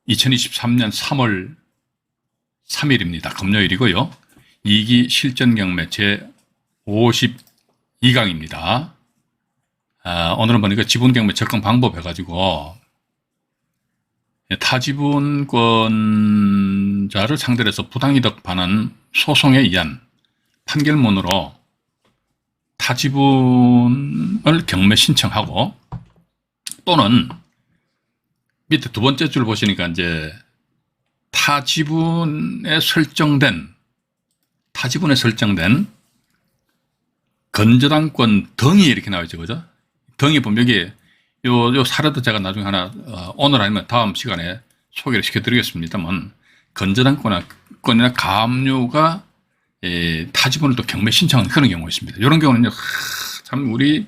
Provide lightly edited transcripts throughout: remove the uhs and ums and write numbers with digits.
2023년 3월 3일입니다. 금요일이고요. 2기 실전경매 제 52강입니다. 오늘은 보니까 지분경매 접근 방법 해가지고 타지분권자를 상대로 해서 부당이득 반환 소송에 의한 판결문으로 타지분을 경매 신청하고 또는 밑에 두 번째 줄 보시니까 이제 타지분에 설정된 건저당권 등이 이렇게 나와있죠. 그죠? 등이 보면 여기 요 사례도 제가 나중에 하나 오늘 아니면 다음 시간에 소개를 시켜드리겠습니다만 건저당권이나 가압류가 타지분을 또 경매 신청하는 그런 경우가 있습니다. 이런 경우는 참 우리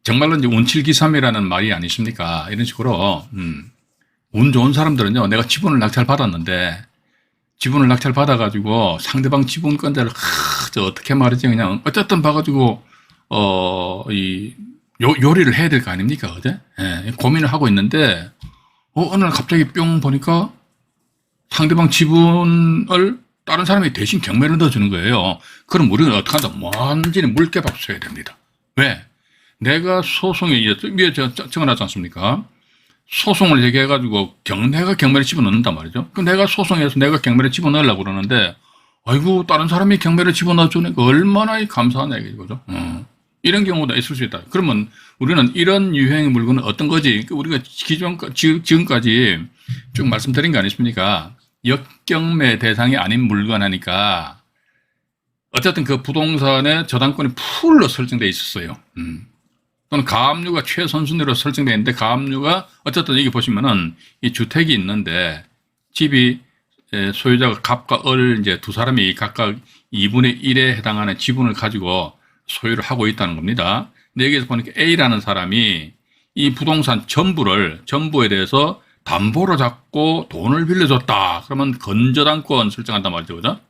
정말로 이제 운칠기삼이라는 말이 아니십니까? 이런 식으로 운 좋은 사람들은요, 내가 지분을 낙찰받았는데 지분을 낙찰받아가지고 상대방 지분권자를 저 어떻게 말이지 그냥 어쨌든 봐가지고 요리를 해야 될 거 아닙니까? 그제? 예, 고민을 하고 있는데 어느 날 갑자기 뿅 보니까 상대방 지분을 다른 사람이 대신 경매를 넣어주는 거예요. 그럼 우리는 어떻게 한다? 완전히 물개밥 써야 됩니다. 왜? 내가 소송에 위에 적어놨지 않습니까? 소송을 얘기해가지고 내가 경매를 집어넣는단 말이죠. 그럼 내가 소송해서 내가 경매를 집어넣으려고 그러는데 아이고 다른 사람이 경매를 집어넣어주니까 얼마나 감사하냐 이거죠. 이런 경우도 있을 수 있다. 그러면 우리는 이런 유형의 물건은 어떤 거지? 우리가 지금까지 쭉 말씀드린 거 아니십니까? 역경매 대상이 아닌 물건 하니까 어쨌든 그 부동산의 저당권이 풀로 설정되어 있었어요. 또는 가압류가 최선순위로 설정되어 있는데 가압류가 어쨌든 여기 보시면은 이 주택이 있는데 집이 소유자가 갑과 을을 이제 두 사람이 각각 2분의 1에 해당하는 지분을 가지고 소유를 하고 있다는 겁니다. 근데 여기에서 보니까 A라는 사람이 이 부동산 전부에 대해서 담보로 잡고 돈을 빌려줬다. 그러면 건저당권 설정한단 말이죠. 그죠?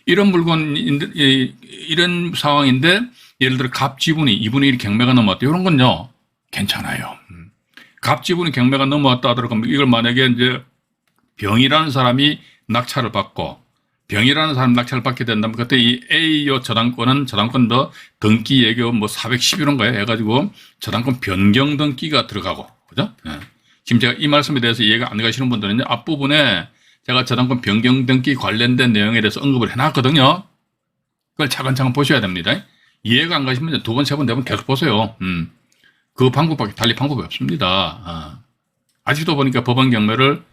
이런 이런 상황인데 예를 들어 갑 지분이 2분의 1 경매가 넘어왔다. 이런 건요, 괜찮아요. 갑 지분이 경매가 넘어왔다 하더라도 이걸 만약에 이제 병이라는 사람이 낙찰을 받고 병이라는 사람이 낙찰을 받게 된다면 그때 이 A요 저당권은 저당권도 등기 예교 410 이런 거에 해가지고 저당권 변경 등기가 들어가고, 그죠? 예. 지금 제가 이 말씀에 대해서 이해가 안 가시는 분들은 앞부분에 제가 저당권 변경 등기 관련된 내용에 대해서 언급을 해놨거든요. 그걸 차근차근 보셔야 됩니다. 이해가 안 가시면 두 번, 세 번, 네 번 계속 보세요. 그 방법밖에 달리 방법이 없습니다. 아직도 보니까 법원 경매를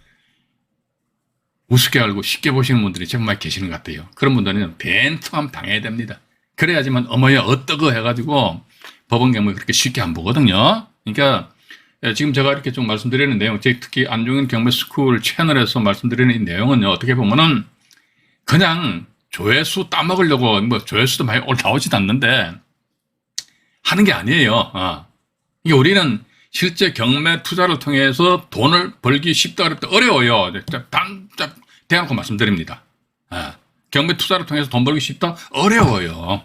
우습게 알고 쉽게 보시는 분들이 정말 계시는 것 같아요. 그런 분들은 벤투함 당해야 됩니다. 그래야지만 어머야 어떠고 해가지고 법원 경매 그렇게 쉽게 안 보거든요. 그러니까 지금 제가 이렇게 좀 말씀드리는 내용, 특히 안종현 경매스쿨 채널에서 말씀드리는 이 내용은요, 어떻게 보면은 그냥 조회수 따먹으려고 조회수도 많이 올라오지도 않는데 하는 게 아니에요. 이게 우리는 실제 경매 투자를 통해서 돈을 벌기 쉽다 그랬다 어려워요. 대놓고 말씀드립니다. 경매 투자를 통해서 돈 벌기 쉽다 어려워요.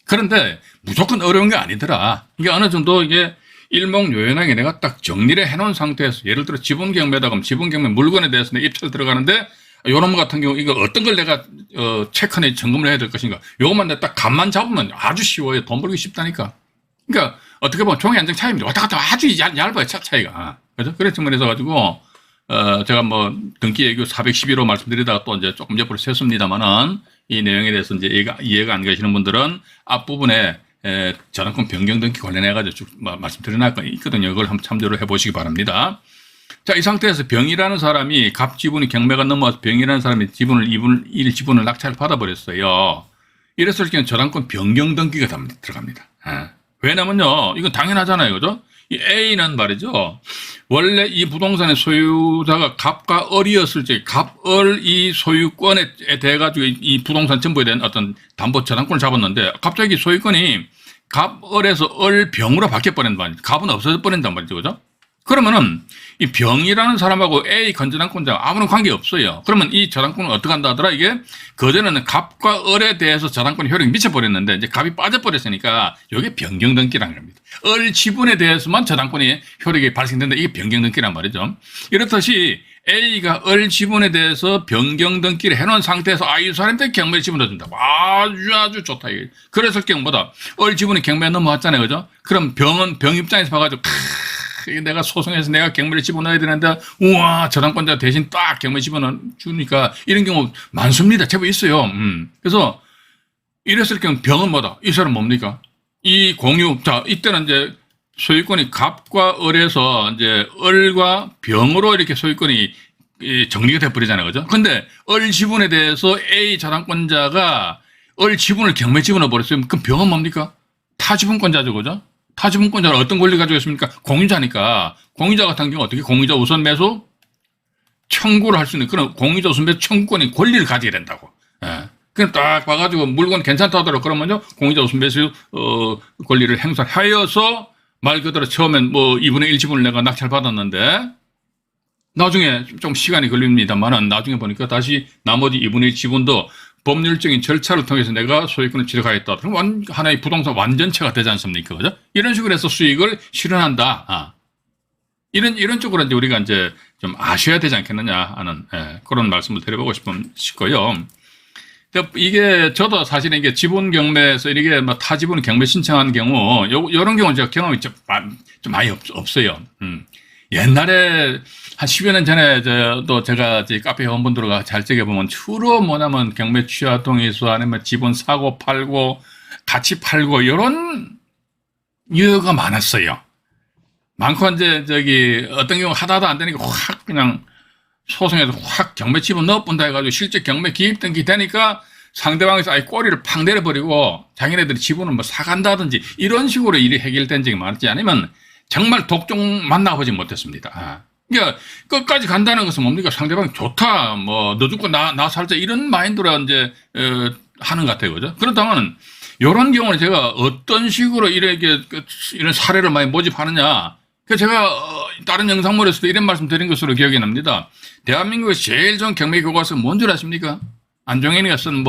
그런데 무조건 어려운 게 아니더라. 이게 어느 정도 이게 일목요연하게 내가 딱 정리를 해놓은 상태에서 예를 들어 지분경매다 그러면 지분경매 물건에 대해서 내 입찰 들어가는데 요런 것 같은 경우 이거 어떤 걸 내가 체크내 점검을 해야 될 것인가 요것만 내가 딱 감만 잡으면 아주 쉬워요. 돈 벌기 쉽다니까. 그러니까 어떻게 보면 종이 한 장 차이입니다. 왔다 갔다 아주 얇아요. 차이가. 그죠? 그런 측면에서 가지고 제가 등기 예규 411호 말씀드리다가 또 이제 조금 옆으로 샜습니다만은 이 내용에 대해서 이제 이해가 안 가시는 분들은 앞부분에 저당권 변경 등기 관련해가지고 쭉 말씀드려놨 있거든요. 이걸 한번 참조를 해보시기 바랍니다. 자, 이 상태에서 병이라는 사람이 갑 지분이 경매가 넘어와서 병이라는 사람이 지분을 2분의 1 지분을 낙찰 받아버렸어요. 이랬을 경우 저당권 변경 등기가 들어갑니다. 왜냐면요, 이건 당연하잖아요. 그죠? 이 A는 말이죠. 원래 이 부동산의 소유자가 갑과 을이었을 때 갑을 이 소유권에 대해 가지고 이 부동산 전부에 대한 어떤 담보 저당권을 잡았는데 갑자기 소유권이 갑을에서 을병으로 바뀌어버린단 말이죠. 갑은 없어져 버린단 말이죠. 그죠? 그러면은 이 병이라는 사람하고 A 건저당권자 아무런 관계 없어요. 그러면 이 저당권은 어떻게 한다 하더라? 이게 그전에는 갑과 을에 대해서 저당권 효력이 미쳐버렸는데 이제 갑이 빠져버렸으니까 이게 변경등기라는 겁니다. 을 지분에 대해서만 저당권이 효력이 발생된다. 이게 변경등기란 말이죠. 이렇듯이 A가 을 지분에 대해서 변경등기를 해놓은 상태에서 이 사람한테 경매를 집어넣어준다. 아주 좋다. 이게. 그랬을 경우 뭐다? 을 지분이 경매에 넘어왔잖아요. 그죠? 그럼 병 입장에서 봐가지고 내가 소송해서 내가 경매를 집어넣어야 되는데 우와 저당권자 대신 딱 경매 집어넣으니까 이런 경우 많습니다. 제법 있어요. 그래서 이랬을 경우 병은 뭐다? 이 사람 뭡니까? 이 공유 자 이때는 이제 소유권이 갑과 을에서 이제 을과 병으로 이렇게 소유권이 정리가 돼버리잖아요. 그죠? 근데 을 지분에 대해서 A 저당권자가 을 지분을 경매 집어넣어 버렸으면 그럼 병은 뭡니까? 타지분권자죠. 그죠? 타지분권자는 어떤 권리 가지고 있습니까? 공유자니까. 공유자 같은 경우 어떻게 공유자 우선 매수 청구를 할 수 있는 그런 공유자 우선 매수 청구권의 권리를 가지게 된다고. 예. 그냥 딱 봐가지고 물건 괜찮다 하더라도 그러면요 공유자 우선 매수 권리를 행사하여서 말 그대로 처음엔 뭐 2분의 1 지분을 내가 낙찰 받았는데 나중에 좀 시간이 걸립니다만은 나중에 보니까 다시 나머지 2분의 1 지분도 법률적인 절차를 통해서 내가 소유권을 취득하겠다. 그럼 하나의 부동산 완전체가 되지 않습니까? 그죠? 이런 식으로 해서 수익을 실현한다. 이런 쪽으로 이제 우리가 이제 좀 아셔야 되지 않겠느냐 하는 그런 말씀을 드려보고 싶고요. 이게 저도 사실은 이게 지분 경매에서 이게 뭐 타지분 경매 신청한 경우 요런 경우는 제가 경험이 좀 많이 없어요. 옛날에 한 10여 년 전에 또 제가 카페 회원분들과 잘 적게 보면 주로 뭐냐면 경매 취하 동의서 아니면 지분 사고 팔고 같이 팔고 이런 유효가 많았어요. 많고 이제 어떤 경우 하다도 안 되니까 확 그냥 소송에서 확 경매 지분 넣어본다 해가지고 실제 경매 기입 등기 되니까 상대방에서 아예 꼬리를 팍 내려버리고 자기네들이 지분을 뭐 사간다든지 이런 식으로 일이 해결된 적이 많지 않으면 정말 독종 만나보지 못했습니다. 그러니까 끝까지 간다는 것은 뭡니까? 상대방이 좋다, 뭐 너 죽고 나 살자 이런 마인드로 이제 하는 것 같아요, 그죠? 그렇다면 이런 경우는 제가 어떤 식으로 이런 사례를 많이 모집하느냐? 그래서 제가 다른 영상물에서도 이런 말씀 드린 것으로 기억이 납니다. 대한민국에서 제일 좋은 경매 교과서 뭔 줄 아십니까? 안종현이가 쓴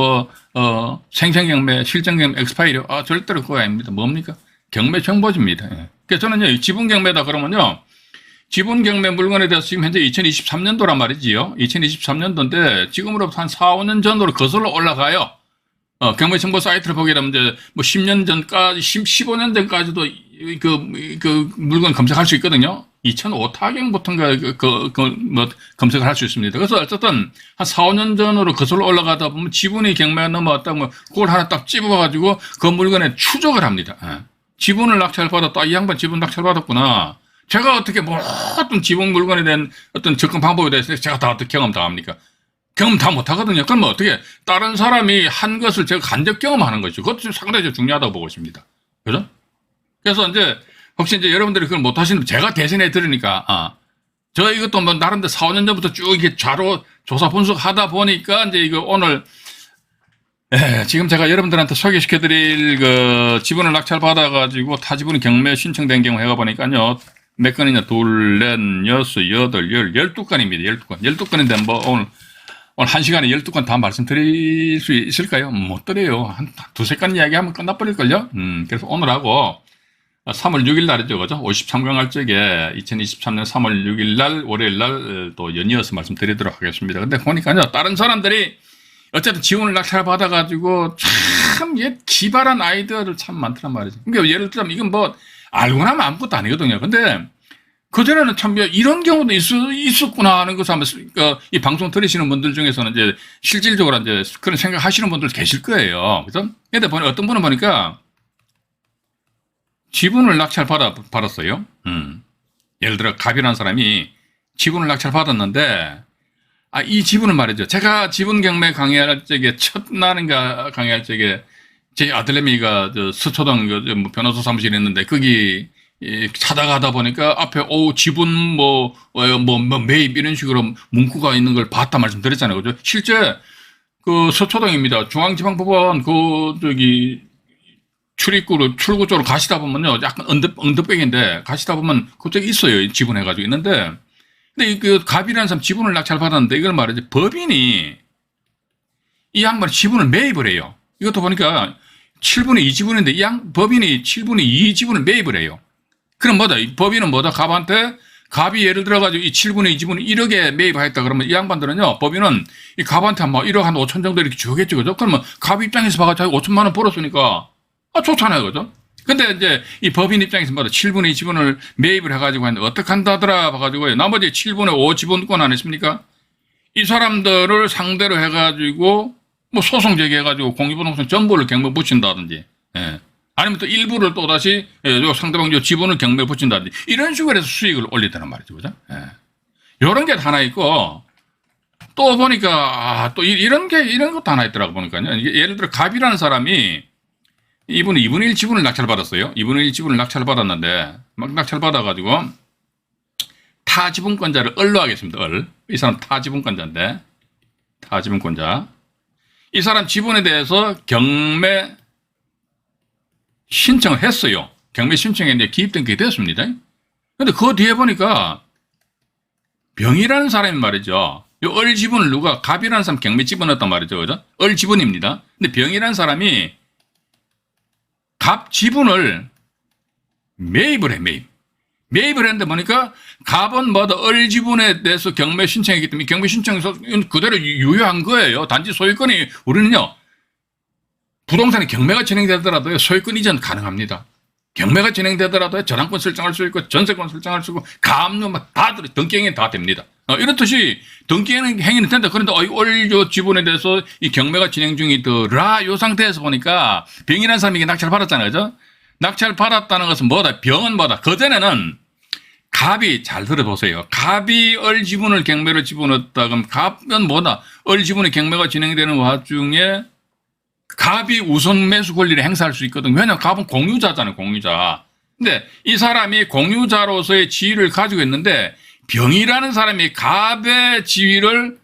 생생경매, 실전경매, 엑스파일이 절대로 그거 아닙니다. 뭡니까? 경매 정보집니다. 그래서 저는요, 지분경매다 그러면요, 지분경매 물건에 대해서 지금 현재 2023년도란 말이지요. 2023년도인데 지금으로부터 한 4, 5년 전으로 거슬러 올라가요. 경매 정보 사이트를 보게 되면 이제 뭐 10년 전까지, 15년 전까지도 그 물건 검색할 수 있거든요. 2005 타경부터인가 뭐 검색을 할 수 있습니다. 그래서 어쨌든 한 4, 5년 전으로 거슬러 올라가다 보면 지분이 경매가 넘어왔다 뭐 그걸 하나 딱 집어가지고 그 물건에 추적을 합니다. 지분을 낙찰받았다. 이 양반 지분 낙찰받았구나. 제가 어떻게 모든 지분 물건에 대한 어떤 접근 방법에 대해서 제가 다 어떻게 경험 다 합니까? 경험 다 못하거든요. 그러면 어떻게 다른 사람이 한 것을 제가 간접 경험하는 거죠. 그것도 상당히 중요하다고 보고 있습니다. 그죠? 그래서 이제 혹시 이제 여러분들이 그걸 못하시는 제가 대신해 드리니까 저 이것도 뭐 나름대로 4, 5년 전부터 쭉 이렇게 좌로 조사 분석하다 보니까 이제 이거 오늘 지금 제가 여러분들한테 소개시켜 드릴 그 지분을 낙찰 받아가지고 타지분 경매 신청된 경우 해가 보니까요. 몇 건이냐? 둘, 넷, 여섯, 여덟, 12건입니다. 12건인데 뭐 오늘 1시간에 12건 다 말씀드릴 수 있을까요? 못 드려요. 한 두세 건 이야기하면 끝나버릴걸요? 그래서 오늘하고 3월 6일 날이죠. 그죠? 53강할 적에 2023년 3월 6일 날, 월요일 날 또 연이어서 말씀드리도록 하겠습니다. 근데 보니까요. 다른 사람들이 어쨌든 지원을 낙찰받아가지고 참 기발한 아이디어들 참 많더란 말이죠. 그러니까 예를 들면 이건 뭐 알고 나면 아무것도 아니거든요. 근데 그전에는 참 이런 경우도 있었구나 하는 것을 한번 이 방송 들으시는 분들 중에서는 이제 실질적으로 이제 그런 생각하시는 분들 계실 거예요. 그죠? 근데 어떤 분은 보니까 지분을 낙찰 받았어요. 예를 들어 갑이라는 사람이 지분을 낙찰 받았는데 이 지분을 말이죠. 제가 지분 경매 강의할 적에 첫날인가 강의할 적에 제 아들내미가 서초동 뭐 변호사 사무실에 있는데 거기 찾아가다 보니까 앞에 지분 매입 이런 식으로 문구가 있는 걸 봤다 말씀드렸잖아요. 그죠? 실제 그 서초동입니다. 중앙지방법원 출구 쪽으로 가시다 보면요. 약간 언덕백인데 가시다 보면 그쪽에 있어요. 지분해가지고 있는데. 근데 그 갑이라는 사람 지분을 낙찰받았는데 이걸 말이지. 법인이 이 양반이 지분을 매입을 해요. 이것도 보니까 7분의 2 지분인데 법인이 7분의 2 지분을 매입을 해요. 그럼 뭐다? 이 법인은 뭐다? 갑한테 갑이 예를 들어가지고 이 7분의 2 지분을 1억에 매입하였다 그러면 이 양반들은요, 법인은 이 갑한테 뭐 1억 한 5천 정도 이렇게 주겠죠. 그죠? 그러면 갑 입장에서 봐가지고 5천만 원 벌었으니까 좋잖아요. 그죠? 근데 이제 이 법인 입장에서 뭐다? 7분의 2 지분을 매입을 해가지고 했는데 어떻게 한다더라 봐가지고 나머지 7분의 5 지분권 안 했습니까? 이 사람들을 상대로 해가지고 뭐 소송 제기해가지고 공유부동산 전부를 경매 붙인다든지, 예. 아니면 또 일부를 또 다시 상대방 지분을 경매에 붙인다든지 이런 식으로 해서 수익을 올리다는 말이죠, 그죠? 예. 이런 게 하나 있고 또 보니까 또 이런 것도 하나 있더라고 보니까요. 예를 들어 갑이라는 사람이 이분이 2분의 1 지분을 낙찰받았어요. 2분의 1 지분을 낙찰받았는데 막 낙찰받아가지고 타지분권자를 을로 하겠습니다. 이 사람 타지분권자인데 타지분권자. 이 사람 지분에 대해서 경매 신청을 했어요. 경매 신청했는데 기입등록이 됐습니다. 근데 그 뒤에 보니까 병이라는 사람이 말이죠. 이 을 지분을 누가 갑이라는 사람 경매 집어넣었단 말이죠. 그죠? 을 지분입니다. 근데 병이라는 사람이 갑 지분을 매입을 해, 매입을 했는데 보니까 갑은 뭐다 을 지분에 대해서 경매 신청했기 때문에 경매 신청에서 그대로 유효한 거예요. 단지 소유권이 우리는요. 부동산이 경매가 진행되더라도 소유권 이전 가능합니다. 경매가 진행되더라도 저당권 설정할 수 있고 전세권 설정할 수 있고 가압류 다 등기행위 다 됩니다. 이렇듯이 등기행위는 된다. 그런데 을 지분에 대해서 이 경매가 진행 중이더라. 이 상태에서 보니까 병이라는 사람이 낙찰 받았잖아요. 그죠? 낙찰 받았다는 것은 뭐다? 병은 뭐다? 그전에는 갑이 잘 들어보세요. 갑이 을 지분을 경매로 집어넣었다. 그럼 갑은 뭐다? 을 지분의 경매가 진행되는 와중에 갑이 우선 매수 권리를 행사할 수 있거든. 왜냐하면 갑은 공유자잖아요. 공유자. 근데 이 사람이 공유자로서의 지위를 가지고 있는데 병이라는 사람이 갑의 지위를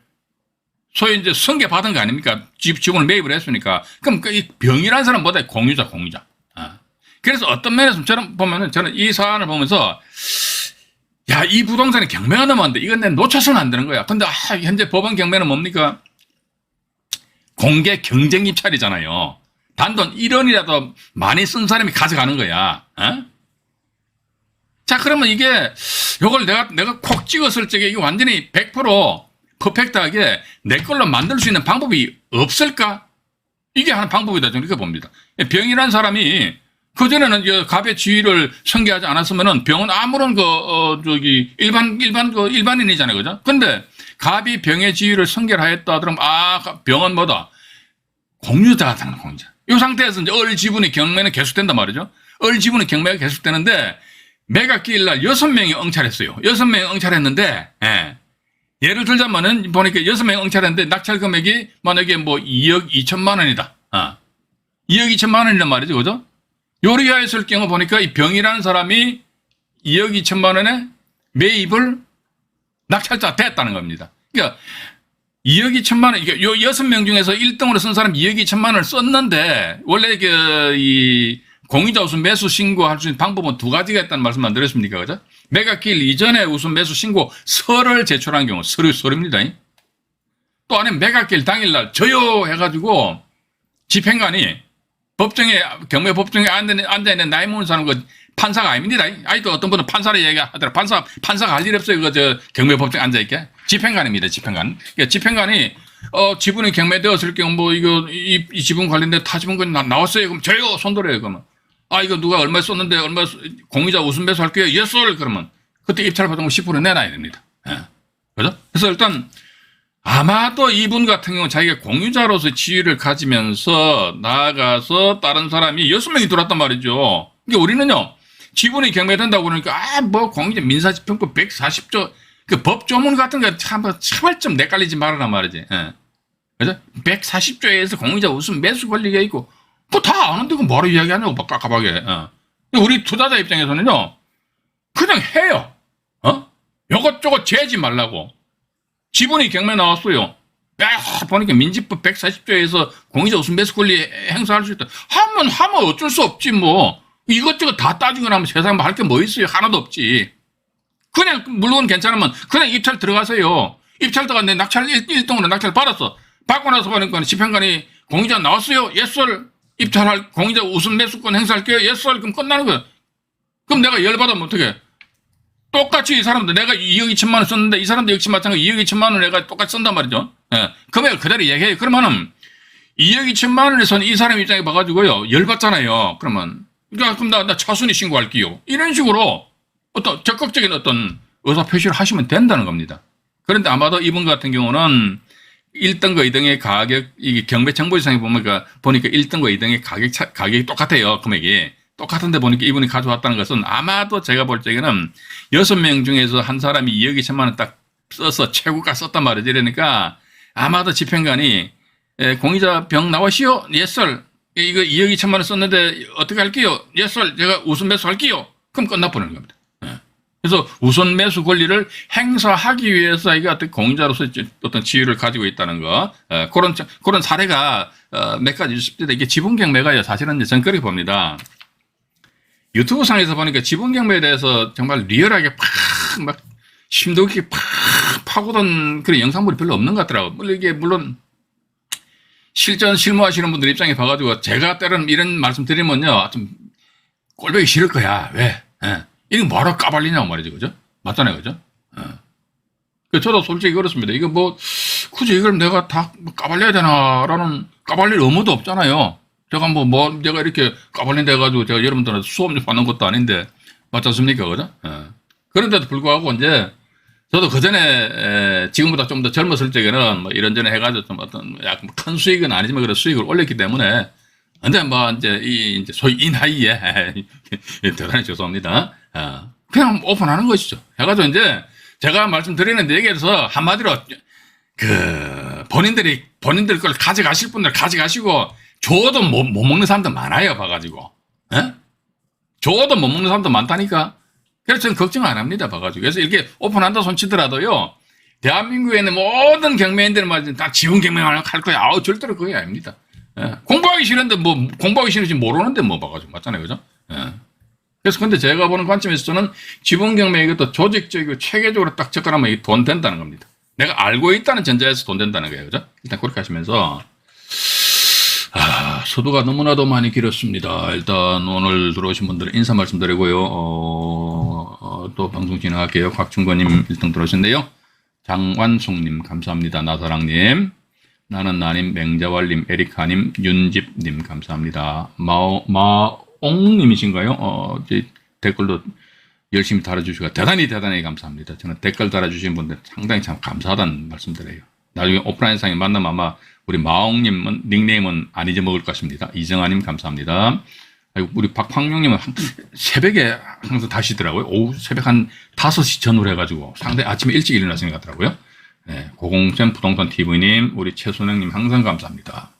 소위 이제 승계받은 거 아닙니까? 지분을 매입을 했으니까. 그럼 이 병이라는 사람은 뭐다? 공유자. 그래서 어떤 면에서 저는 이 사안을 보면서 야, 이 부동산에 경매가 넘었는데 이건 내가 놓쳐서는 안 되는 거야. 근데 현재 법원 경매는 뭡니까? 공개 경쟁 입찰이잖아요. 단돈 1원이라도 많이 쓴 사람이 가져가는 거야. 자, 그러면 요걸 내가 콕 찍었을 적에 이게 완전히 100% 퍼펙트하게 내 걸로 만들 수 있는 방법이 없을까? 이게 하나 방법이다. 저는 이렇게 봅니다. 병이라는 사람이 그전에는 갑의 지위를 승계하지 않았으면은 병은 아무런 일반인이잖아요. 그죠? 근데 갑이 병의 지위를 승계를 하였다. 그러면 병은 뭐다? 공유자잖아, 공유자. 이 상태에서 이제 을 지분의 경매는 계속된단 말이죠. 을 지분의 경매가 계속되는데 매각기일 날 6명이 응찰했어요. 6명이 응찰했는데, 예를 들자면은 보니까 6명이 응찰했는데 낙찰 금액이 만약에 뭐 2억 2천만 원이다. 2억 2천만 원이란 말이죠. 그죠? 요리하였을 경우 보니까 이 병이라는 사람이 2억 2천만 원에 매입을 낙찰자 됐다는 겁니다. 그러니까 2억 2천만 원, 이게 요 6명 중에서 1등으로 쓴 사람이 2억 2천만 원을 썼는데, 원래 이 공유자 우선 매수 신고할 수 있는 방법은 두 가지가 있다는 말씀 안 드렸습니까? 그죠? 매각기일 이전에 우선 매수 신고 서를 제출한 경우, 서류입니다. 또 아니면 매각기일 당일날 저요 해가지고 집행관이 경매 법정에 앉아있는 나이 먹은 사람 판사가 아닙니다. 아직도 어떤 분은 판사를 얘기하더라. 판사가 할 일 없어요. 경매 법정에 앉아있게. 집행관입니다. 집행관. 그러니까 집행관이, 지분이 경매되었을 경우 이 지분 관련된 타지분권이 나왔어요. 그럼 저요! 손들어요. 그러면. 이거 누가 얼마 썼는데 공유자 우선 매수 할게요. yes, 그러면. 그때 입찰 받은 거 10% 내놔야 됩니다. 그죠? 그래서 일단, 아마도 이분 같은 경우는 자기가 공유자로서 지위를 가지면서 나아가서 다른 사람이 6명이 들어왔단 말이죠. 그러니까 우리는요, 지분이 경매된다고 그러니까, 공유자 민사집행법 140조, 그 법조문 같은 거 참을 좀 내깔리지 말아라 말이지. 그죠? 140조에서 공유자 우선 매수 권리가 있고, 그거 다 아는데 그 뭐로 이야기하냐고, 깝깝하게. 우리 투자자 입장에서는요, 그냥 해요. 요것저것 재지 말라고. 지분이 경매 나왔어요. 보니까 민지법 140조에서 공유자 우선 매수 권리 행사할 수 있다. 하면 어쩔 수 없지 뭐. 이것저것 다 따지고 나면 세상에 할 게 뭐 있어요. 하나도 없지. 그냥 물건 괜찮으면 그냥 입찰 들어가세요. 입찰 들어갔는데 낙찰 1등으로 낙찰 받았어. 받고 나서 보니까 집행관이 공유자 나왔어요. 예썰 입찰할 공유자 우선 매수권 행사할게요. 예썰 그럼 끝나는 거야. 그럼 내가 열받으면 어떡해. 똑같이 이 사람들 내가 2억 2천만 원 썼는데 이 사람도 역시 마찬가지 2억 2천만 원 내가 똑같이 쓴단 말이죠. 예. 금액을 그대로 얘기해요. 그러면은 2억 2천만 원에서는 이 사람 입장에 봐가지고요. 열받잖아요. 그러면 그럼 나 차순위 신고할게요. 이런 식으로 어떤 적극적인 어떤 의사표시를 하시면 된다는 겁니다. 그런데 아마도 이분 같은 경우는 1등과 2등의 가격, 이게 경매정보지상에 보니까 1등과 2등의 가격이 똑같아요. 금액이. 똑같은데 보니까 이분이 가져왔다는 것은 아마도 제가 볼 적에는 6명 중에서 한 사람이 2억 2천만 원 딱 써서 최고가 썼단 말이지. 이러니까 아마도 집행관이 공유자 병 나오시오? 예썰. 이거 2억 2천만 원 썼는데 어떻게 할게요? 예썰. 제가 우선 매수할게요. 그럼 끝나버리는 겁니다. 그래서 우선 매수 권리를 행사하기 위해서 이게 어떤 공유자로서 어떤 지위를 가지고 있다는 거, 그런 사례가 몇 가지 있습니다. 이게 지분 경매가요, 사실은 저는 그렇게 봅니다. 유튜브 상에서 보니까 지분 경매에 대해서 정말 리얼하게 막 심도 깊게 파고든 그런 영상물이 별로 없는 것 같더라고요. 이게 물론 실무하시는 분들 입장에 봐가지고 제가 때로는 이런 말씀 드리면요, 좀 꼴보기 싫을 거야. 왜? 이거 뭐하러 까발리냐고 말이지, 그죠? 맞잖아요, 그죠? 저도 솔직히 그렇습니다. 이거 뭐, 굳이 이걸 내가 다 까발려야 되나라는, 까발릴 의무도 없잖아요. 제가 내가 이렇게 까발린다 해가지고 제가 여러분들한테 수업 좀 받는 것도 아닌데, 맞지 않습니까, 그죠? 그런데도 불구하고 이제, 저도 그 전에, 지금보다 좀 더 젊었을 적에는 뭐 이런저런 해가지고 좀 어떤 약간 큰 수익은 아니지만 그런 수익을 올렸기 때문에, 근데 이제 소위 이 나이에, 대단히 죄송합니다. 그냥 오픈하는 것이죠. 해가지고 이제 제가 말씀드리는데 얘기해서 한마디로 본인들 걸 가져가실 분들 가져가시고 줘도 못 먹는 사람도 많아요. 봐가지고. 줘도 못 먹는 사람도 많다니까. 그래서 저는 걱정 안 합니다. 봐가지고. 그래서 이렇게 오픈한다 손치더라도요. 대한민국에는 모든 경매인들은 다 지분 경매만 할 거야. 절대로 그게 아닙니다. 공부하기 싫은데 공부하기 싫은지 모르는데 봐가지고. 맞잖아요. 그죠? 그래서 근데 제가 보는 관점에서 저는 지분 경매 이것도 조직적이고 체계적으로 딱 접근하면 돈 된다는 겁니다. 내가 알고 있다는 전제에서 돈 된다는 거예요. 그죠? 일단 그렇게 하시면서, 서두가 너무나도 많이 길었습니다. 일단 오늘 들어오신 분들 인사 말씀드리고요. 또 방송 진행할게요. 곽충건님 1등 들어오셨네요. 장완송님 감사합니다. 나사랑님. 나는 나님, 맹자왈님, 에리카님, 윤집님 감사합니다. 마옹님이신가요? 댓글도 열심히 달아주시고 대단히 감사합니다. 저는 댓글 달아주신 분들 상당히 참 감사하다는 말씀드려요. 나중에 오프라인상에 만나면 아마 우리 마옹님 닉네임은 안 잊어먹을 것 같습니다. 이정아님 감사합니다. 우리 박황용님은 새벽에 항상 다시더라고요. 오후 새벽 한 5시 전후로 해가지고 상당히 아침에 일찍 일어나시는 것 같더라고요. 고공쌤 부동산 TV님, 우리 최순영님 항상 감사합니다.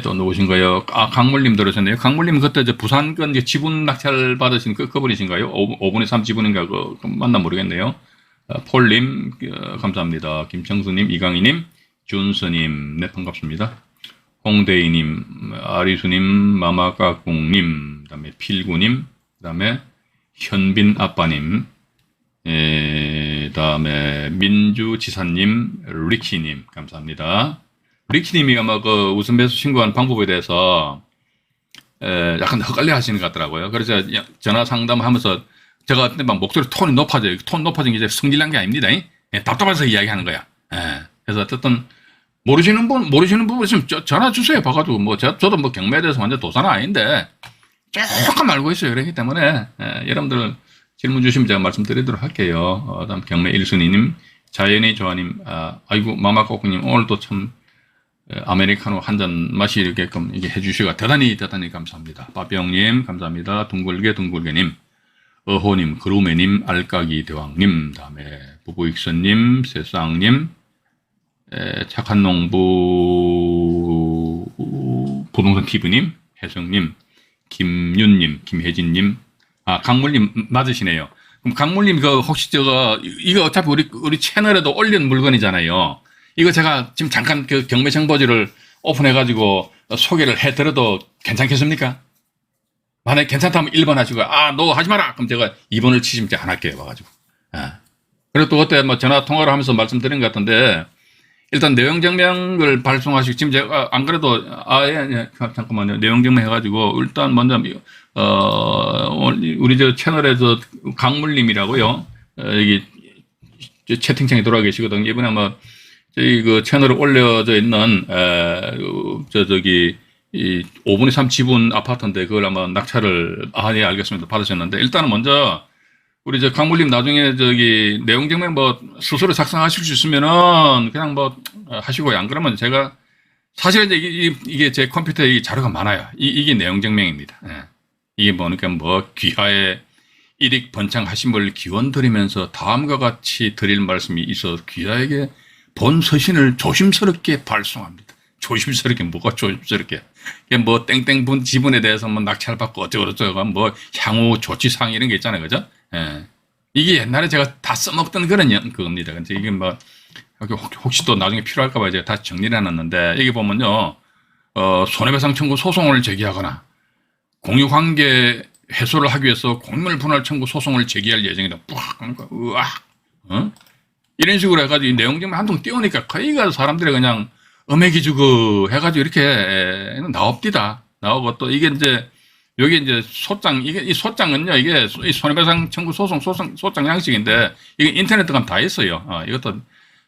또 누구신가요? 강물님 들으셨네요. 강물님 그때 부산 지분 낙찰 받으신 그분이신가요? 5분의 3 지분인가 맞나 모르겠네요. 폴님 감사합니다. 김청수님, 이강희님, 준서님 네 반갑습니다. 홍대희님, 아리수님, 마마까꿍님, 그 다음에 필구님, 그 다음에 현빈 아빠님, 그 다음에 민주지사님, 리키님 감사합니다. 리키님이 아마 우선 매수 신고한 방법에 대해서 약간 헷갈려 하시는 것 같더라고요. 그래서 전화 상담하면서 제가 그때 목소리 톤이 높아져요. 톤 높아진 게 이제 성질난 게 아닙니다. 답답해서 이야기하는 거야. 그래서 어쨌든 모르시는 부분 있으면 전화 주세요. 봐가지고 저도 경매에 대해서 완전 도사는 아닌데 조금 알고 있어요. 그렇기 때문에 여러분들 질문 주시면 제가 말씀드리도록 할게요. 다음 경매 1순위님, 자연의 조아님, 아이고 마마꼬꾸님 오늘도 참 아메리카노 한 잔 마시게끔 이게 해주시고 대단히 감사합니다. 빠병님 감사합니다. 둥글게님, 어호님, 그루메님, 알까기 대왕님, 다음에 부부익선님, 새쌍님, 착한 농부 부동산 TV님, 혜성님, 김윤님, 김혜진님, 강물님 맞으시네요. 그럼 강물님 혹시 이거 어차피 우리 채널에도 올린 물건이잖아요. 이거 제가 지금 잠깐 그 경매 정보지를 오픈해가지고 소개를 해드려도 괜찮겠습니까? 만약에 괜찮다면 1번 하시고, 너 하지 마라! 그럼 제가 2번을 치시면 안 할게요, 와가지고. 그리고 또 그때 뭐 전화 통화를 하면서 말씀드린 것 같은데, 일단 내용 증명을 발송하시고, 지금 제가 안 그래도, 잠깐만요. 내용 증명 해가지고, 일단 먼저, 우리 저 채널에 저 강물님이라고요. 여기 채팅창에 돌아와 계시거든요. 이번에 뭐, 저희 그 채널에 올려져 있는, 이 5분의 3 지분 아파트인데 그걸 아마 낙찰을, 예, 알겠습니다. 받으셨는데, 일단은 먼저, 우리 저 강물님 나중에 내용 증명 뭐 스스로 작성하실 수 있으면은 그냥 뭐 하시고요. 안 그러면 제가 사실 이제 이게 제 컴퓨터에 자료가 많아요. 이게 내용 증명입니다. 예. 이게 뭐니까 뭐 귀하에 일익 번창하신 걸 기원 드리면서 다음과 같이 드릴 말씀이 있어 귀하에게 본 서신을 조심스럽게 발송합니다. 조심스럽게, 뭐가 조심스럽게. 뭐 땡땡 지분에 대해서 뭐 낙찰받고 어쩌고저쩌고 뭐 향후 조치사항 이런 게 있잖아요. 그죠? 예. 이게 옛날에 제가 다 써먹던 그런 그겁니다. 근데 이게 뭐, 혹시 또 나중에 필요할까봐 제가 다시 정리를 해놨는데, 여기 보면요, 손해배상 청구 소송을 제기하거나, 공유관계 해소를 하기 위해서 공유물 분할 청구 소송을 제기할 예정이다. 그러니까, 이런 식으로 해가지고 내용 좀 한통 띄우니까 거의가 사람들이 그냥 어메기주그 해가지고 이렇게 나옵디다. 나오고 또 이게 이제, 여기 이제 소장, 이 소장은요, 이게 이 손해배상 청구 소장 양식인데, 이게 인터넷 들어가면 다 있어요. 이것도,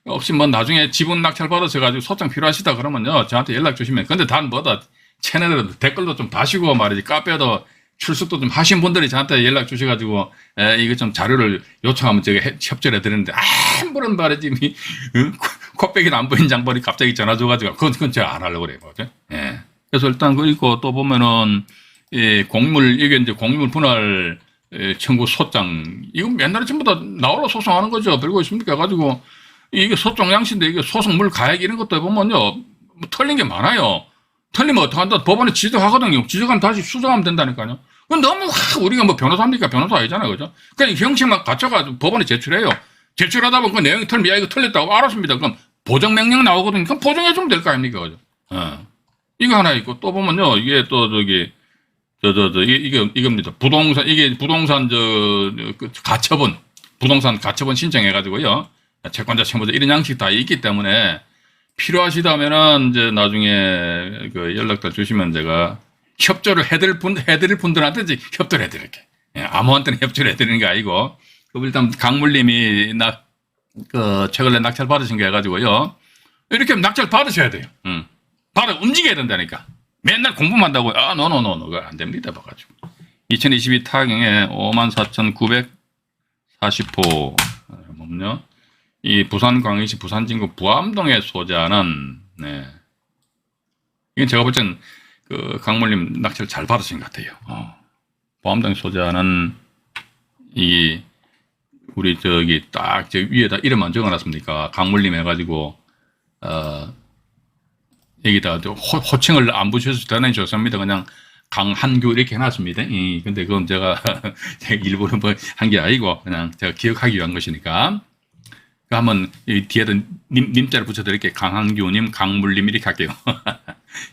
혹시 뭐 나중에 지분 낙찰 받으셔가지고 소장 필요하시다 그러면요, 저한테 연락 주시면. 근데 단 뭐다, 채널에도 댓글도 좀 다시고 말이지, 카페도 출석도 좀 하신 분들이 저한테 연락 주셔가지고, 이거 좀 자료를 요청하면 제가 협조를 해드리는데, 아무런 말이지, 코빼기도 안 보인 장본이 갑자기 전화 줘가지고, 그건 제가 안 하려고 그래요. 그죠? 예. 그래서 일단 그리고 또 보면은, 이게 이제 공유물 분할 청구 소장, 이거 맨날에 전부 다 나오라 소송하는 거죠. 별거 있습니까? 해가지고, 이게 소송 양식인데, 이게 소송물 가액 이런 것도 보면요, 뭐 틀린 게 많아요. 틀리면 어떡한다? 법원에 지적하거든요. 지적하면 다시 수정하면 된다니까요. 그건 너무, 우리가 뭐 변호사입니까? 변호사 아니잖아요. 그죠? 그냥 형식만 갖춰가지고 법원에 제출해요. 제출하다 보면 그 내용이 틀리면, 이거 틀렸다고 알았습니다. 그럼 보정명령 나오거든요. 그럼 보정해주면 될 거 아닙니까? 그죠? 이거 하나 있고, 또 보면요, 이게 또 이겁니다. 부동산 가처분 신청해가지고요. 채권자 첨부자 이런 양식 다 있기 때문에 필요하시다면은 이제 나중에 그 연락들 주시면 제가 협조를 해드릴 분들한테 이제 협조를 해드릴게. 예, 아무한테나 협조를 해드리는 게 아니고. 그럼 일단 강물님이 최근에 낙찰 받으신 거 해가지고요. 이렇게 낙찰 받으셔야 돼요. 움직여야 된다니까. 맨날 공부만 한다고, 그거 안 됩니다. 봐가지고. 2022 타경에 54,940호, 뭐냐? 이 부산광역시 부산진구 부암동에 소재하는, 네. 이건 제가 볼 땐, 강물님 낙찰 잘 받으신 것 같아요. 부암동에 소재하는, 우리 딱, 위에다 이름만 적어놨습니까? 강물님 해가지고, 여기다 호칭을 안 붙여서 대단히 좋습니다. 그냥 강한규 이렇게 해놨습니다. 근데 그건 제가 일부러 뭐 한 게 아니고 그냥 제가 기억하기 위한 것이니까. 한번 뒤에다 님자를 붙여드릴게요. 강한규님, 강물님 이렇게 할게요.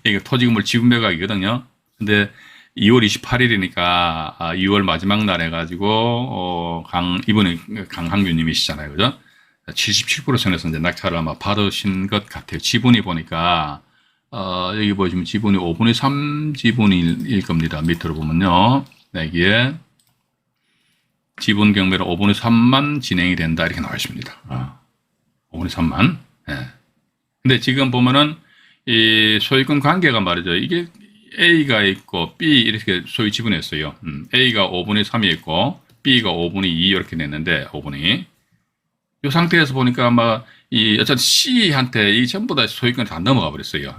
이게 토지건물 지분매각이거든요. 근데 2월 28일이니까 2월 마지막 날 해가지고 이번에 강한규님이시잖아요. 그죠? 77% 선에서 이제 낙찰을 아마 받으신 것 같아요. 지분이 보니까 여기 보시면 지분이 5분의 3 지분일 겁니다. 밑으로 보면요. 여기에 지분 경매로 5분의 3만 진행이 된다. 이렇게 나와 있습니다. 5분의 3만. 예. 근데 지금 보면은 이 소유권 관계가 말이죠. 이게 A가 있고 B 이렇게 소유 지분했어요. A가 5분의 3이 있고 B가 5분의 2 이렇게 냈는데 5분의 2. 이 상태에서 보니까 아마 어쨌든 C한테 이 전부 다 소유권이 다 넘어가 버렸어요.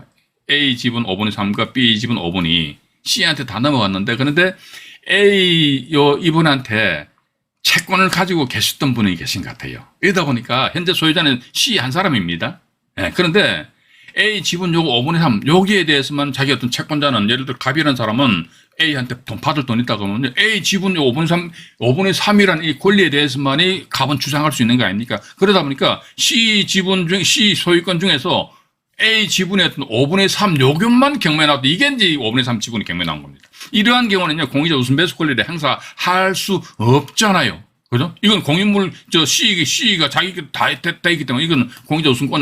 A 지분 5분의 3과 B 지분 5분의 2. C한테 다 넘어갔는데, 그런데 이분한테 채권을 가지고 계셨던 분이 계신 것 같아요. 이러다 보니까 현재 소유자는 C 한 사람입니다. 네, 그런데 A 지분 요거 5분의 3, 여기에 대해서만 자기 어떤 채권자는 예를 들어 갑이라는 사람은 A한테 돈 받을 돈 있다 그러면 A 지분 5분의 3이라는 이 권리에 대해서만이 값은 주장할 수 있는 거 아닙니까? 그러다 보니까 C 지분 중, C 소유권 중에서 A 지분의 5분의 3 요금만 경매에 나왔다. 이게 이제 5분의 3 지분이 경매에 나온 겁니다. 이러한 경우는요, 공유자 우선 매수 권리를 행사할 수 없잖아요. 그죠? 이건 공유물, C가 자기가 다 있기 때문에 이건 공유자 우선권,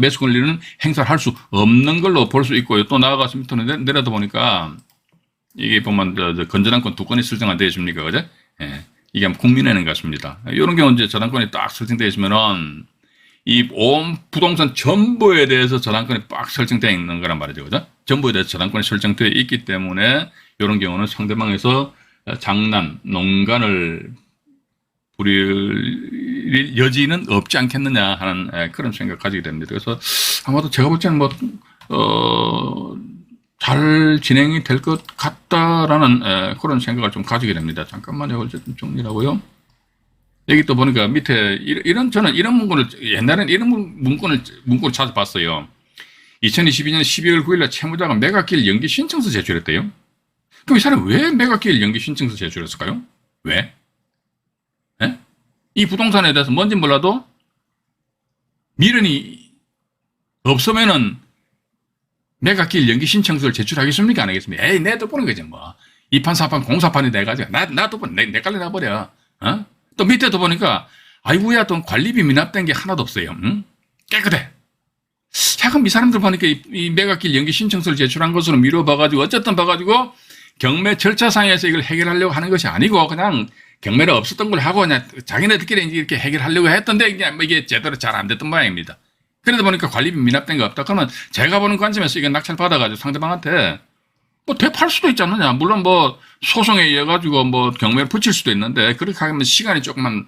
매수 권리는 행사를 할 수 없는 걸로 볼 수 있고요. 또 나아가서 밑으로 내려다 보니까 이게 보면 건전한권 2건이 설정 안 되어 있습니까? 그죠? 예. 이게 국민은행 같습니다. 이런 경우 이제 저당권이 딱 설정되어 있으면은 이 온 부동산 전부에 대해서 저당권이 빡 설정되어 있는 거란 말이죠. 그죠? 전부에 대해서 저당권이 설정되어 있기 때문에 이런 경우는 상대방에서 장난, 농간을 부릴 여지는 없지 않겠느냐 하는 그런 생각 가지게 됩니다. 그래서 아마도 제가 볼 때는 잘 진행이 될 것 같다라는 그런 생각을 좀 가지게 됩니다. 잠깐만요. 어쨌든 정리하고요. 여기 또 보니까 밑에 저는 이런 문구를 옛날에는 이런 문구를 찾아봤어요. 2022년 12월 9일날 채무자가 매각기일 연기 신청서 제출했대요. 그럼 이 사람이 왜 매각기일 연기 신청서 제출했을까요? 왜? 네? 이 부동산에 대해서 뭔지 몰라도 미련이 없으면은 매각기일 연기 신청서를 제출하겠습니까? 안 하겠습니까? 에이, 내도 보는 거지, 뭐. 2판, 4판, 공사판이 돼가지고, 나도 내 깔려 놔버려. 어? 또 밑에도 보니까, 아이고야, 또 관리비 미납된 게 하나도 없어요. 응? 깨끗해. 자, 그럼 이 사람들 보니까 이 매각기일 연기 신청서를 제출한 것으로 미뤄봐가지고, 어쨌든 봐가지고, 경매 절차상에서 이걸 해결하려고 하는 것이 아니고, 그냥 경매를 없었던 걸 하고, 그냥 자기네들끼리 이렇게 해결하려고 했던데, 이게 제대로 잘 안 됐던 모양입니다. 그러다 보니까 관리비 미납된 거 없다. 그러면 제가 보는 관점에서 이게 낙찰 받아가지고 상대방한테 되팔 수도 있지 않느냐. 물론 소송에 의해 가지고 경매를 붙일 수도 있는데 그렇게 하면 시간이 조금만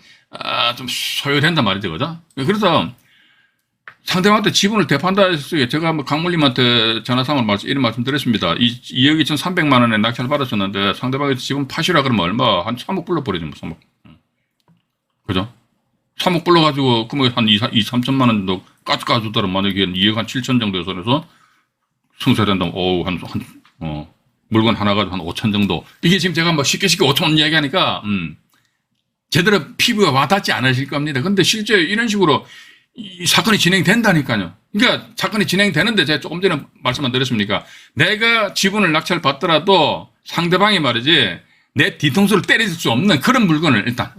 좀 소요된단 말이죠. 그죠? 그래서 상대방한테 지분을 되판다 해서 제가 강물님한테 전화상으로 이런 말씀 드렸습니다. 2억 2,300만 원에 낙찰 받았었는데 상대방이 지분 파시라 그러면 얼마? 한 3억 불러 버리죠. 3억. 그죠? 3억 불러가지고 그러면 한 2, 3천만 원 정도 까주더라. 만약에 2억 한 7천 정도 선에서 승소된다면, 물건 하나가 한 5천 정도. 이게 지금 제가 쉽게 5천 원 이야기하니까, 제대로 피부가 와닿지 않으실 겁니다. 근데 실제 이런 식으로 이 사건이 진행된다니까요. 그러니까 사건이 진행되는데 제가 조금 전에 말씀 안 드렸습니까? 내가 지분을 낙찰 받더라도 상대방이 말이지, 내 뒤통수를 때릴 수 없는 그런 물건을 일단,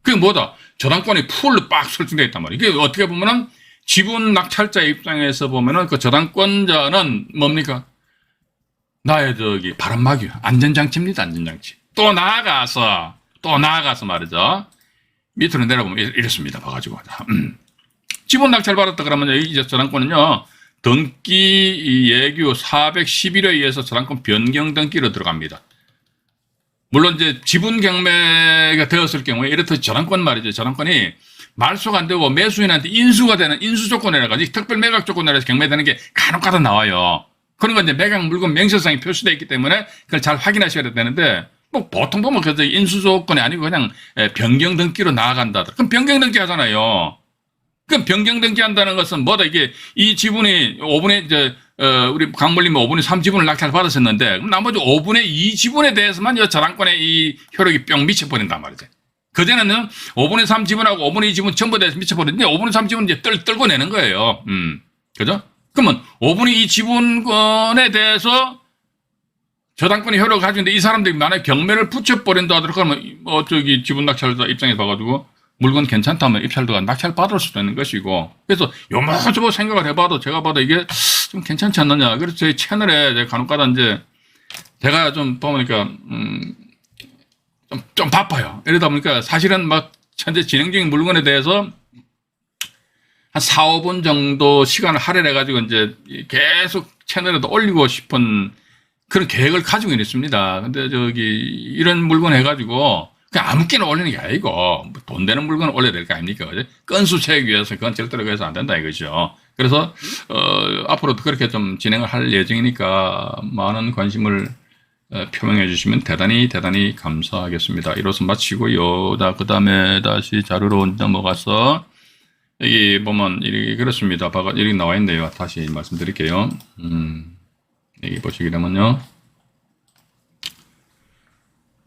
그게 뭐다? 저당권이 풀로 빡 설정되어 있단 말이에요. 이게 어떻게 보면은 지분 낙찰자 입장에서 보면은 그 저당권자는 뭡니까? 나의 바람막이야. 안전장치입니다. 안전장치. 또 나아가서 말이죠. 밑으로 내려보면 이렇습니다. 봐가지고. 지분 낙찰 받았다 그러면 이제 저당권은요, 등기 예규 411호에 의해서 저당권 변경 등기로 들어갑니다. 물론 이제 지분 경매가 되었을 경우에 이렇듯 저당권 말이죠. 저당권이 말소가 안 되고 매수인한테 인수가 되는 인수 조건이라 가지고 특별 매각 조건이라 해서 경매되는 게 간혹가다 나와요. 그런 건 이제 매각 물건 명세상에 표시되어 있기 때문에 그걸 잘 확인하셔야 되는데 보통 보면 그저 인수 조건이 아니고 그냥 변경 등기로 나아간다. 그럼 변경 등기 하잖아요. 그럼 변경 등기 한다는 것은 뭐다? 이게 이 지분이 5분의 우리 강물님 5분의 3 지분을 낙찰 받으셨는데 그럼 나머지 5분의 2 지분에 대해서만 이 저당권의 이 효력이 뿅 미쳐버린단 말이죠. 그전에는 5분의 3 지분하고 5분의 2 지분 전부 대해서 미쳐버리는데 5분의 3 지분은 이제 떨고 내는 거예요. 그죠? 그러면 5분의 2 지분권에 대해서 저당권의 효력을 가지고 있는데 이 사람들이 만약에 경매를 붙여버린다 하더라도 그러면 지분 낙찰자 입장에서 봐가지고 물건 괜찮다면 입찰도가 낙찰 받을 수도 있는 것이고 그래서 요모저모 생각을 해봐도 제가 봐도 이게 좀 괜찮지 않느냐. 그래서 저희 채널에 간혹가다 이제 제가 좀 보니까 좀 바빠요. 이러다 보니까 사실은 현재 진행 중인 물건에 대해서 한 4, 5분 정도 시간을 할애해가지고 이제 계속 채널에도 올리고 싶은 그런 계획을 가지고 있습니다. 근데 이런 물건 해가지고 그냥 아무렇게나 올리는 게 아니고 돈 되는 물건을 올려야 될 거 아닙니까? 그죠? 건수 채우기 위해서 그건 절대로 해서 안 된다 이거죠. 그래서 앞으로도 그렇게 좀 진행을 할 예정이니까 많은 관심을 표명해 주시면 대단히 감사하겠습니다. 이로써 마치고요. 그 다음에 다시 자료로 넘어가서 여기 보면 이렇게 그렇습니다. 여기 나와 있네요. 다시 말씀드릴게요. 여기 보시게 되면요.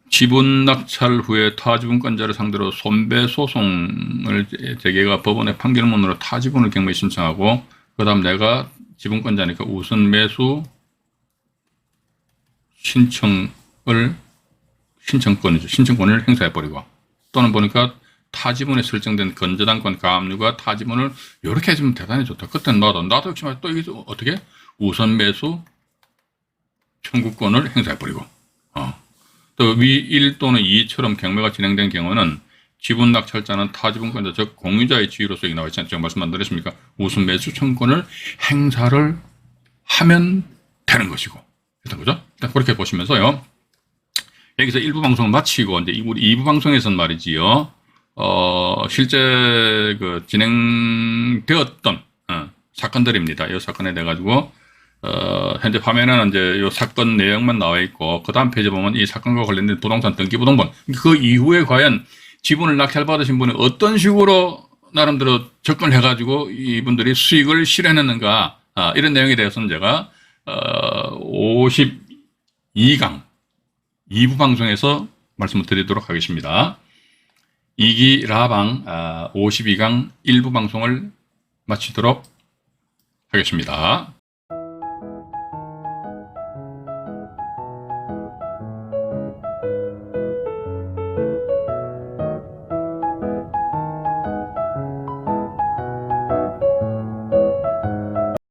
지분 낙찰 후에 타지분권자를 상대로 손배소송을 재개가 법원의 판결문으로 타지분을 경매 신청하고 그 다음 내가 지분권자니까 우선 매수 신청권을 행사해버리고 또는 보니까 타지분에 설정된 건저당권 가압류가 타지분을 이렇게 해주면 대단히 좋다. 그때는 나도 역시 또 이게 어떻게 우선 매수 청구권을 행사해버리고 또 위 1 또는 2처럼 경매가 진행된 경우는 지분 낙찰자는 타지분권자 즉 공유자의 지위로서 나와 있지 않죠. 말씀 안 드렸습니까? 우선 매수 청구권을 행사를 하면 되는 것이고 일단 그죠? 일단 그렇게 보시면서요. 여기서 1부 방송을 마치고 이제 우리 2부 방송에서는 말이지요. 실제 그 진행되었던 사건들입니다. 이 사건에 대해 가지고 현재 화면에는 이제 이 사건 내용만 나와 있고 그 다음 페이지 보면 이 사건과 관련된 부동산 등기부등본 그 이후에 과연 지분을 낙찰받으신 분이 어떤 식으로 나름대로 접근을 해가지고 이분들이 수익을 실현했는가 이런 내용에 대해서는 제가 52강 2부 방송에서 말씀을 드리도록 하겠습니다. 2기 라방 52강 1부 방송을 마치도록 하겠습니다.